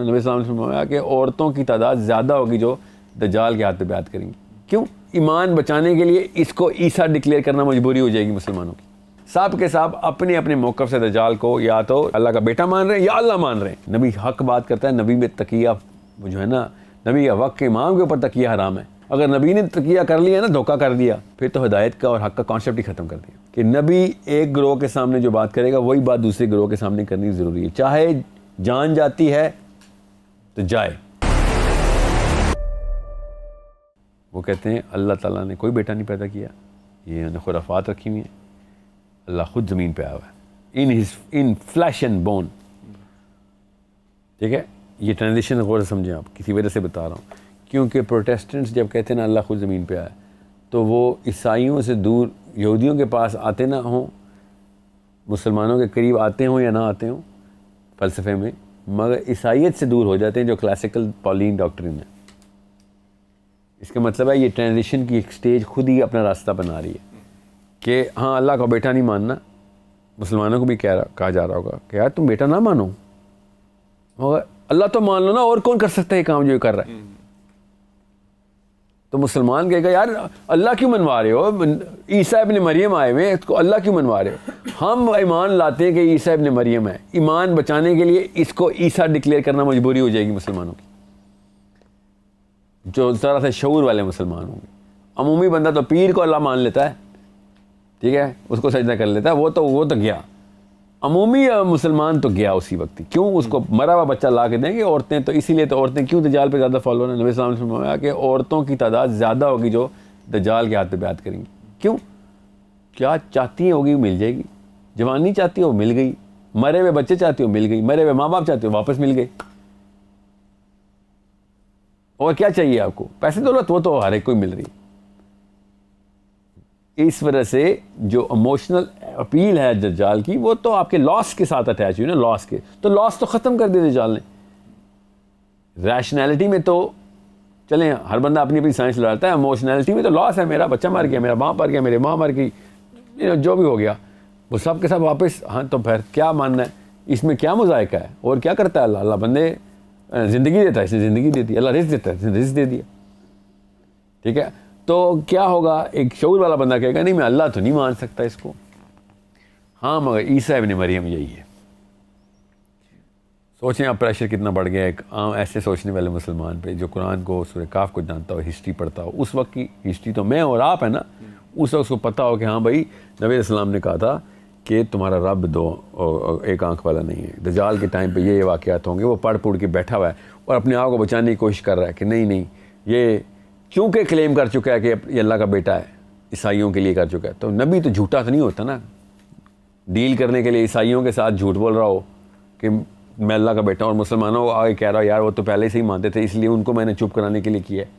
نبی صلی اللہ علیہ وسلم نے فرمایا کہ عورتوں کی تعداد زیادہ ہوگی جو دجال کے ہاتھ پہ بیعت کریں گی. کیوں؟ ایمان بچانے کے لیے اس کو عیسیٰ ڈکلیئر کرنا مجبوری ہو جائے گی مسلمانوں کی. صاحب کے صاحب اپنے اپنے موقف سے دجال کو یا تو اللہ کا بیٹا مان رہے ہیں یا اللہ مان رہے ہیں. نبی حق بات کرتا ہے. نبی میں تقیہ جو ہے نا، نبی کا وقت کے امام کے اوپر تقیہ حرام ہے. اگر نبی نے تقیہ کر لیا نا، دھوکہ کر دیا، پھر تو ہدایت کا اور حق کا کانسیپٹ ہی ختم کر دیا. کہ نبی ایک گروہ کے سامنے جو بات کرے گا وہی بات دوسرے گروہ کے سامنے کرنی ضروری ہے، چاہے جان جاتی ہے تو جائے. وہ کہتے ہیں اللہ تعالیٰ نے کوئی بیٹا نہیں پیدا کیا، یہ انہوں نے خرافات رکھی ہوئی ہیں. اللہ خود زمین پہ آیا ہوا ہے ان فلیش اینڈ بون. ٹھیک ہے، یہ ٹرانزیشن غور سے سمجھیں آپ، کسی وجہ سے بتا رہا ہوں. کیونکہ پروٹیسٹنٹس جب کہتے ہیں نا اللہ خود زمین پہ آیا تو وہ عیسائیوں سے دور یہودیوں کے پاس آتے نہ ہوں، مسلمانوں کے قریب آتے ہوں یا نہ آتے ہوں فلسفے میں، مگر عیسائیت سے دور ہو جاتے ہیں جو کلاسیکل پالین ڈاکٹرن ہے. اس کا مطلب ہے یہ ٹرانزیشن کی ایک سٹیج خود ہی اپنا راستہ بنا رہی ہے کہ ہاں اللہ کا بیٹا نہیں ماننا. مسلمانوں کو بھی کہا جا رہا ہوگا کہ یار تم بیٹا نہ مانو، مگر اللہ تو مان لو نا، اور کون کر سکتا ہے یہ کام جو یہ کر رہا ہے. تو مسلمان کہے گا یار اللہ کیوں منوا رہے ہو، عیسیٰ ابن مریم آئے ہوئے اس کو اللہ کیوں منوا رہے ہو. ہم ایمان لاتے ہیں کہ عیسیٰ ابن مریم ہے. ایمان بچانے کے لیے اس کو عیسیٰ ڈکلیئر کرنا مجبوری ہو جائے گی مسلمانوں کی، جو ذرا سے شعور والے مسلمان ہوں گے. عمومی بندہ تو پیر کو اللہ مان لیتا ہے، ٹھیک ہے، اس کو سجدہ کر لیتا ہے، وہ تو گیا. عمومی مسلمان تو گیا اسی وقت. کیوں؟ اس کو مرا ہوا بچہ لا کے دیں گے. عورتیں تو اسی لیے تو عورتیں کیوں دجال پہ زیادہ فالوور ہیں. نبی صلی اللہ علیہ وسلم نے فرمایا کہ عورتوں کی تعداد زیادہ ہوگی جو دجال کے ہاتھ پہ بیعت کریں گی. کیوں؟ کیا چاہتی ہیں ہوگی مل جائے گی. جوانی چاہتی ہو مل گئی، مرے ہوئے بچے چاہتی ہو مل گئی، مرے ہوئے ماں باپ چاہتے ہو واپس مل گئے. اور کیا چاہیے آپ کو؟ پیسے دولت وہ تو ہر ایک کو مل رہی. اس وجہ سے جو ایموشنل اپیل ہے دجال کی وہ تو آپ کے لاس کے ساتھ اٹیچ ہوئی نا، لاس کے تو لاس تو ختم کر دیا دجال نے. ریشنلٹی میں تو چلیں ہر بندہ اپنی اپنی سائنس لڑاتا ہے، ایموشنلٹی میں تو لاس ہے. میرا بچہ مر گیا، میرا باپ مر گیا، میری ماں مر گئی، جو بھی ہو گیا وہ سب کے سب واپس. ہاں تو پھر کیا ماننا ہے اس میں؟ کیا مذائقہ ہے؟ اور کیا کرتا ہے اللہ؟ اللہ بندے زندگی دیتا ہے، اس نے زندگی دے دی. اللہ رزق دیتا ہے، اس نے رزق دے دیا. ٹھیک ہے، تو کیا ہوگا؟ ایک شعور والا بندہ کہے گا نہیں میں اللہ تو نہیں مان سکتا اس کو. ہاں مگر عیسیٰ ابن مریم یہی ہے. سوچیں آپ پریشر کتنا بڑھ گیا ایک عام ایسے سوچنے والے مسلمان پہ جو قرآن کو، سورہ کاف کو جانتا ہو، ہسٹری پڑھتا ہو. اس وقت کی ہسٹری تو میں اور آپ ہے نا، اس وقت اس کو پتہ ہو کہ ہاں بھائی نبی علیہ السلام نے کہا تھا کہ تمہارا رب ایک آنکھ والا نہیں ہے. دجال کے ٹائم پہ یہ واقعات ہوں گے. وہ پڑھ کے بیٹھا ہوا ہے اور اپنے آپ کو بچانے کی کوشش کر رہا ہے کہ نہیں یہ کیونکہ کلیم کر چکا ہے کہ یہ اللہ کا بیٹا ہے، عیسائیوں کے لیے کر چکا ہے. تو نبی تو جھوٹا تو نہیں ہوتا نا. ڈیل کرنے کے لیے عیسائیوں کے ساتھ جھوٹ بول رہا ہو کہ میں اللہ کا بیٹا ہوں، اور مسلمانوں کو آگے کہہ رہا ہو یار وہ تو پہلے سے ہی مانتے تھے، اس لیے ان کو میں نے چپ کرانے کے لیے کیا ہے.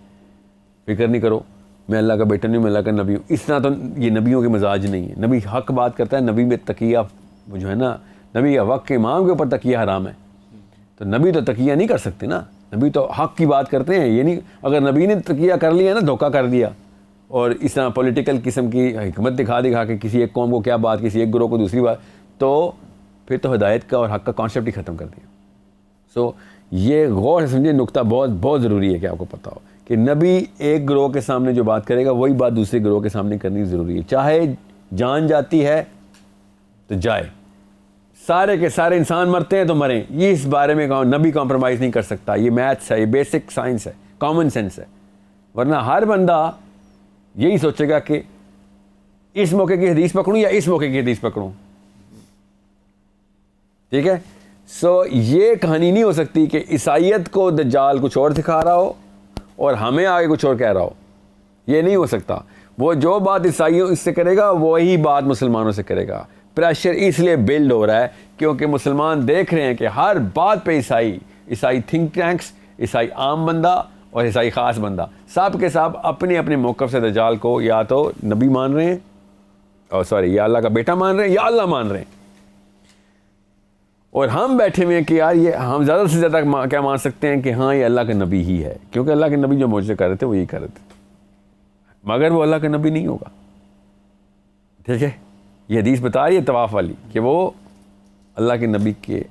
فکر نہیں کرو، میں اللہ کا بیٹا نہیں ہوں، میں اللہ کا نبی ہوں. اس طرح تو یہ نبیوں کے مزاج نہیں ہے. نبی حق بات کرتا ہے. نبی میں تقیہ جو ہے نا، نبی کا وقت کے امام کے اوپر تقیہ حرام ہے. تو نبی تو تقیہ نہیں کر سکتے نا. نبی تو حق کی بات کرتے ہیں. یہ نہیں اگر نبی نے تقیہ کر لیا نا، دھوکہ کر دیا اور اس طرح پولیٹیکل قسم کی حکمت دکھا کے کسی ایک قوم کو کیا بات، کسی ایک گروہ کو دوسری بات، تو پھر تو ہدایت کا اور حق کا کانسیپٹ ہی ختم کر دیا. سو یہ غور سے سمجھے، نقطہ بہت بہت ضروری ہے کہ آپ کو پتہ ہو کہ نبی ایک گروہ کے سامنے جو بات کرے گا وہی بات دوسرے گروہ کے سامنے کرنی ضروری ہے. چاہے جان جاتی ہے تو جائے. سارے کے سارے انسان مرتے ہیں تو مریں، یہ اس بارے میں نبی کمپرومائز نہیں کر سکتا. یہ میتھس ہے، یہ بیسک سائنس ہے، کامن سینس ہے. ورنہ ہر بندہ یہی سوچے گا کہ اس موقع کی حدیث پکڑوں یا اس موقع کی حدیث پکڑوں. ٹھیک ہے، سو یہ کہانی نہیں ہو سکتی کہ عیسائیت کو دجال کچھ اور دکھا رہا ہو اور ہمیں آگے کچھ اور کہہ رہا ہو. یہ نہیں ہو سکتا. وہ جو بات عیسائیوں اس سے کرے گا وہی بات مسلمانوں سے کرے گا. پریشر اس لیے بلڈ ہو رہا ہے کیونکہ مسلمان دیکھ رہے ہیں کہ ہر بات پہ عیسائی تھنک ٹینکس، عیسائی عام بندہ اور عیسائی خاص بندہ سب کے سب اپنے اپنے موقف سے دجال کو یا تو نبی مان رہے ہیں، اور یا اللہ کا بیٹا مان رہے ہیں یا اللہ مان رہے ہیں. اور ہم بیٹھے ہوئے ہیں کہ یار یہ ہم زیادہ سے زیادہ کیا مان سکتے ہیں کہ ہاں یہ اللہ کا نبی ہی ہے، کیونکہ اللہ کے نبی جو معجزے کر رہے تھے وہ یہی کر رہے تھے، مگر وہ اللہ کا نبی نہیں ہوگا. ٹھیک ہے، یہ حدیث بتا رہی ہے طواف والی کہ وہ اللہ کے نبی کے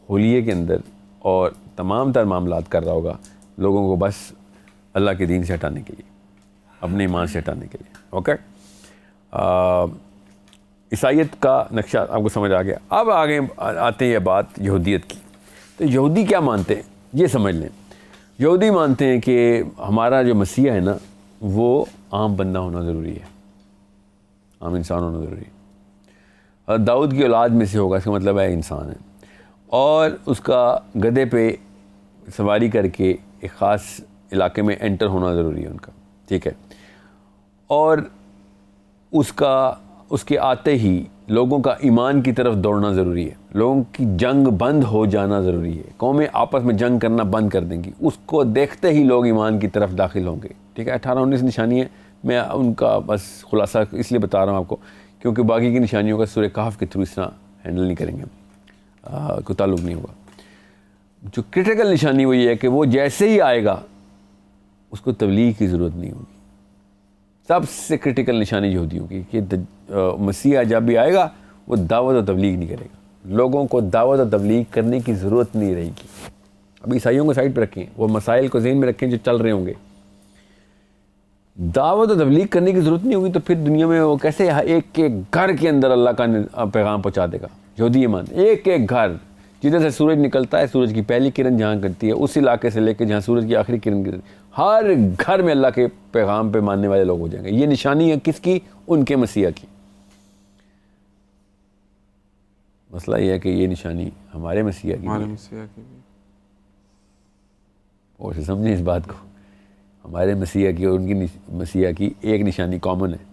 حلیے کے اندر اور تمام تر معاملات کر رہا ہوگا لوگوں کو بس اللہ کے دین سے ہٹانے کے لیے, اپنے ایمان سے ہٹانے کے لیے. اوکے, عیسائیت کا نقشہ آپ کو سمجھ آ گیا. اب آگے آتے ہیں یہ بات یہودیت کی. تو یہودی کیا مانتے ہیں یہ سمجھ لیں. یہودی مانتے ہیں کہ ہمارا جو مسیح ہے نا وہ عام بندہ ہونا ضروری ہے, عام انسان ہونا ضروری ہے. داؤد کی اولاد میں سے ہوگا, اس کا مطلب ہے انسان ہے, اور اس کا گدھے پہ سواری کر کے ایک خاص علاقے میں انٹر ہونا ضروری ہے ان کا, ٹھیک ہے. اور اس کے آتے ہی لوگوں کا ایمان کی طرف دوڑنا ضروری ہے, لوگوں کی جنگ بند ہو جانا ضروری ہے, قومیں آپس میں جنگ کرنا بند کر دیں گی, اس کو دیکھتے ہی لوگ ایمان کی طرف داخل ہوں گے, ٹھیک ہے. 18-19 نشانی ہے, میں ان کا بس خلاصہ اس لیے بتا رہا ہوں آپ کو کیونکہ باقی کی نشانیوں کا سورہ کہف کے تھرو اس طرح ہینڈل نہیں کریں گے, کوئی تعلق نہیں ہوگا. جو کرٹیکل نشانی وہ یہ ہے کہ وہ جیسے ہی آئے گا اس کو تبلیغ کی ضرورت نہیں ہوگی. سب سے کرٹیکل نشانی یہودیوں کی کہ مسیح جب بھی آئے گا وہ دعوت و تبلیغ نہیں کرے گا, لوگوں کو دعوت و تبلیغ کرنے کی ضرورت نہیں رہے گی. اب عیسائیوں کو سائڈ پہ رکھیں, وہ مسائل کو ذہن میں رکھیں جو چل رہے ہوں گے. دعوت و تبلیغ کرنے کی ضرورت نہیں ہوگی تو پھر دنیا میں وہ کیسے ایک ایک گھر کے اندر اللہ کا پیغام پہنچا دے گا. یہودی ایمان ایک ایک گھر جدھر سے سورج نکلتا ہے, سورج کی پہلی کرن جہاں کرتی ہے اس علاقے سے لے کے جہاں سورج کی آخری کرن گرتی ہے, ہر گھر میں اللہ کے پیغام پہ ماننے والے لوگ ہو جائیں گے. یہ نشانی ہے کس کی؟ ان کے مسیح کی. مسئلہ یہ ہے کہ یہ نشانی ہمارے مسیح کی اور سے سمجھیں اس بات کو, ہمارے مسیح کی اور ان کی مسیح کی ایک نشانی کامن ہے.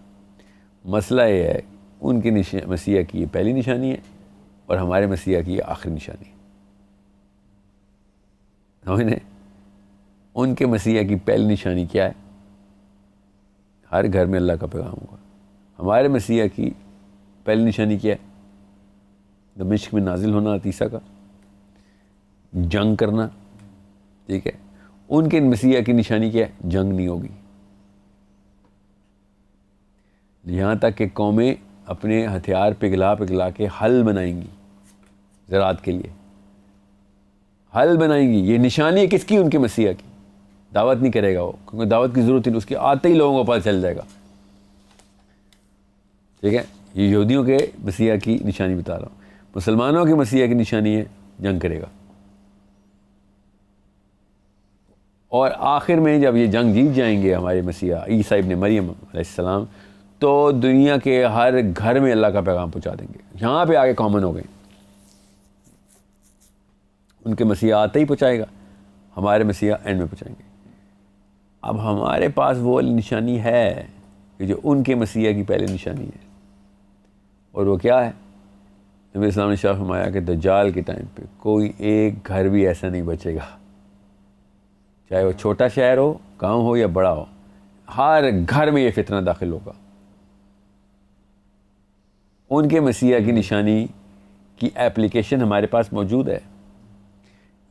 مسئلہ یہ ہے ان کی مسیح کی یہ پہلی نشانی ہے اور ہمارے مسیح کی یہ آخری نشانی ہے. سمجھیں, ان کے مسیح کی پہلی نشانی کیا ہے؟ ہر گھر میں اللہ کا پیغام ہوگا. ہمارے مسیح کی پہلی نشانی کیا ہے؟ دمشق میں نازل ہونا عیسیٰ کا, جنگ کرنا, ٹھیک ہے. ان کے مسیح کی نشانی کیا ہے؟ جنگ نہیں ہوگی. یہاں تک کہ قومیں اپنے ہتھیار پگھلا کے حل بنائیں گی, زراعت کے لیے حل بنائیں گی. یہ نشانی ہے کس کی؟ ان کے مسیح کی. دعوت نہیں کرے گا وہ, کیونکہ دعوت کی ضرورت نہیں, اس کے آتے ہی لوگوں کو پتہ چل جائے گا, ٹھیک ہے. یہ یہودیوں کے مسیح کی نشانی بتا رہا ہوں. مسلمانوں کی مسیح کی نشانی ہے جنگ کرے گا. اور آخر میں جب یہ جنگ جیت جائیں گے ہمارے مسیح عیسیٰ ابن مریم علیہ السلام, تو دنیا کے ہر گھر میں اللہ کا پیغام پہنچا دیں گے. یہاں پہ آگے کامن ہو گئے, ان کے مسیح آتے ہی پہنچائے گا, ہمارے مسیح اینڈ میں پہنچائیں گے. اب ہمارے پاس وہ نشانی ہے کہ جو ان کے مسیح کی پہلی نشانی ہے, اور وہ کیا ہے؟ نبی اسلام نے شاہ فرمایا کہ دجال کے ٹائم پہ کوئی ایک گھر بھی ایسا نہیں بچے گا, چاہے وہ چھوٹا شہر ہو, گاؤں ہو یا بڑا ہو, ہر گھر میں یہ فتنہ داخل ہوگا. ان کے مسیح کی نشانی کی ایپلیکیشن ہمارے پاس موجود ہے.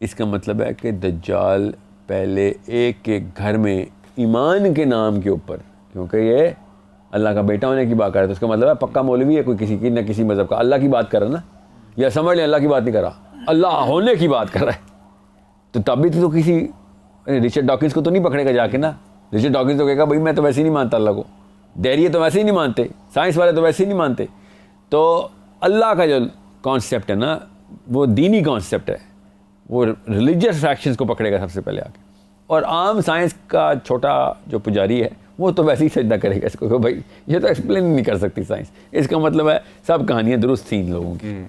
اس کا مطلب ہے کہ دجال پہلے ایک ایک گھر میں ایمان کے نام کے اوپر, کیونکہ یہ اللہ کا بیٹا ہونے کی بات کر رہا ہے, تو اس کا مطلب ہے پکا مولوی ہے کوئی کسی کی نہ کسی مذہب کا, اللہ کی بات کر رہا ہے نا, یا سمجھ لیں اللہ کی بات نہیں کر رہا, اللہ ہونے کی بات کر رہا ہے. تو تب بھی تو کسی رچرڈ ڈاکنز کو تو نہیں پکڑے گا جا کے نا. رچرڈ ڈاکنز تو کہے گا بھائی میں تو ویسے ہی نہیں مانتا اللہ کو, دیریے تو ویسے ہی نہیں مانتے, سائنس والے تو ویسے ہی نہیں مانتے. تو اللہ کا جو کانسیپٹ ہے نا وہ دینی کانسیپٹ ہے, وہ ریلیجیس فیکشنز کو پکڑے گا سب سے پہلے آ کے, اور عام سائنس کا چھوٹا جو پجاری ہے وہ تو ویسے ہی سجدہ کرے گا اس کو کہ بھائی یہ تو ایکسپلین نہیں کر سکتی سائنس, اس کا مطلب ہے سب کہانیاں درست تھیں ان لوگوں کی.